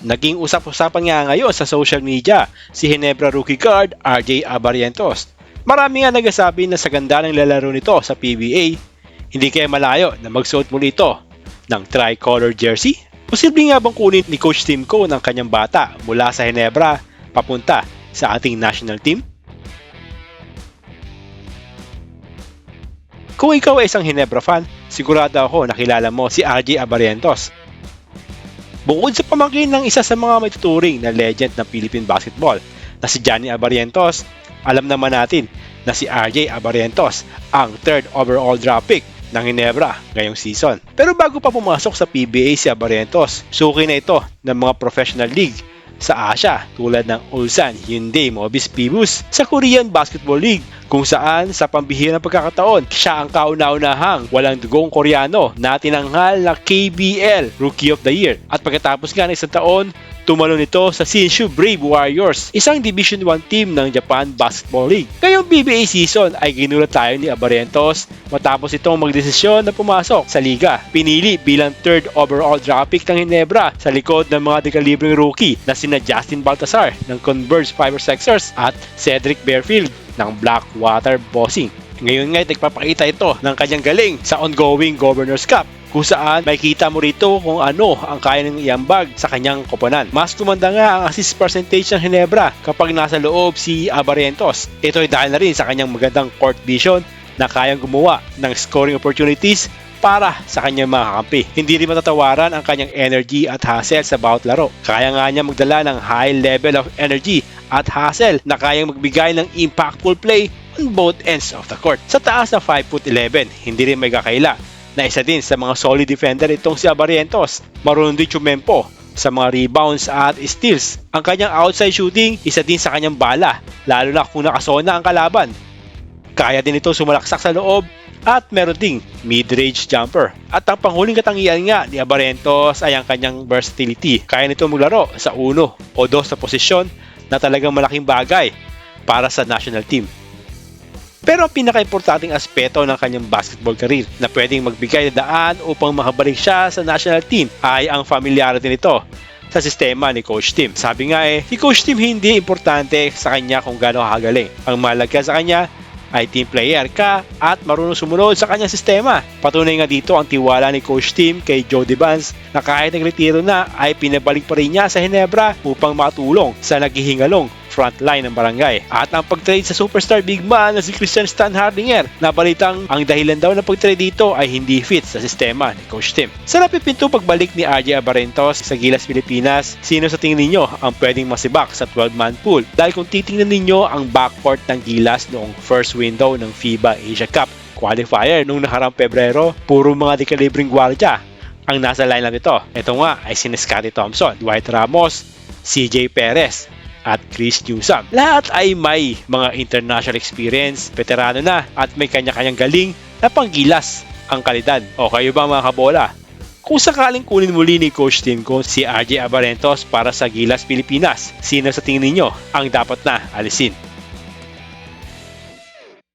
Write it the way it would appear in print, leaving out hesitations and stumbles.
Naging usap-usapan nga ngayon sa social media si Ginebra rookie guard RJ Abarientos. Marami nga nagsasabi na sa ganda ng lalaro nito sa PBA, hindi kaya malayo na magsuot muli ito ng tricolor jersey? Posible nga bang kunin ni Coach Timko ng kanyang bata mula sa Ginebra papunta sa ating national team? Kung ikaw ay isang Ginebra fan, sigurado ako nakilala mo si RJ Abarientos. Bukod sa pamangkin ng isa sa mga maituturing na legend ng Philippine basketball na si Johnny Abarientos, alam naman natin na si RJ Abarientos ang 3rd overall draft pick ng Ginebra ngayong season. Pero bago pa pumasok sa PBA si Abarientos, suki na ito ng mga professional league sa Asia tulad ng Ulsan Hyundai Mobis Pibus sa Korean Basketball League, kung saan sa pambihirang pagkakataon siya ang kauna-unahang walang dugong Koreano na tinanghal na KBL Rookie of the Year. At pagkatapos nga ng isang taon, tumalon ito sa Shinshu Brave Warriors, isang Division 1 team ng Japan Basketball League. Ngayong PBA season ay ginulat tayo ni Abarientos matapos itong magdesisyon na pumasok sa liga. Pinili bilang 3rd overall draft pick ng Ginebra sa likod ng mga dekalibreng rookie na sina Justin Baltazar ng Converge Fiber Sixers at Cedric Bearfield ng Blackwater Bossing. Ngayon nga nagpapakita ito ng kanyang galing sa ongoing Governors Cup, kung saan makikita mo rito kung ano ang kaya ng iambag sa kanyang koponan. Mas kumanda nga ang assist percentage ng Ginebra kapag nasa loob si Abarientos. Ito ay dahil na rin sa kanyang magandang court vision na kayang gumawa ng scoring opportunities para sa kanyang mga kakampi. Hindi rin matatawaran ang kanyang energy at hustle sa bawat laro. Kaya nga niya magdala ng high level of energy at hustle na kayang magbigay ng impactful play on both ends of the court. Sa taas na 5'11", hindi rin may kakaila na isa din sa mga solid defender itong si Abarientos. Marunong din tumempo sa mga rebounds at steals. Ang kanyang outside shooting, isa din sa kanyang bala, lalo na kung nakasona ang kalaban. Kaya din ito sumalaksak sa loob at meron ding mid-range jumper. At ang panghuling katangian nga ni Abarientos ay ang kanyang versatility. Kaya nito maglaro sa 1 o 2 sa posisyon na talagang malaking bagay para sa national team. Pero ang pinaka-importanting aspeto ng kanyang basketball career na pwedeng magbigay na daan upang makabalik siya sa national team ay ang familiarity nito sa sistema ni Coach Tim. Sabi nga si Coach Tim hindi importante sa kanya kung gaano kagaling. Ang mahalaga sa kanya ay team player ka at marunong sumunod sa kanyang sistema. Patunay nga dito ang tiwala ni Coach Tim kay Jody Vance na kahit nagretiro na ay pinabalik pa rin niya sa Ginebra upang matulong sa naghihingalong frontline ng barangay. At ang pag-trade sa superstar big man na si Christian Stan Hardinger, na balitang ang dahilan daw ng pag-trade dito ay hindi fit sa sistema ni Coach Tim. Sa napipinto pagbalik ni RJ Abarientos sa Gilas Pilipinas, sino sa tingin ninyo ang pwedeng masibak sa 12-man pool? Dahil kung titingnan ninyo ang backcourt ng Gilas noong first window ng FIBA Asia Cup qualifier noong nakarang Pebrero, puro mga dekalibreng gwardiya ang nasa lineup nito. Ito nga ay si Scottie Thompson, Dwight Ramos, CJ Perez at Chris Newsome. Lahat ay may mga international experience, veterano na at may kanya-kanyang galing na panggilas ang kalidad. O kayo ba mga kabola? Kung sakaling kunin muli ni Coach Timko si RJ Abarientos para sa Gilas Pilipinas, sino sa tingin ninyo ang dapat na alisin?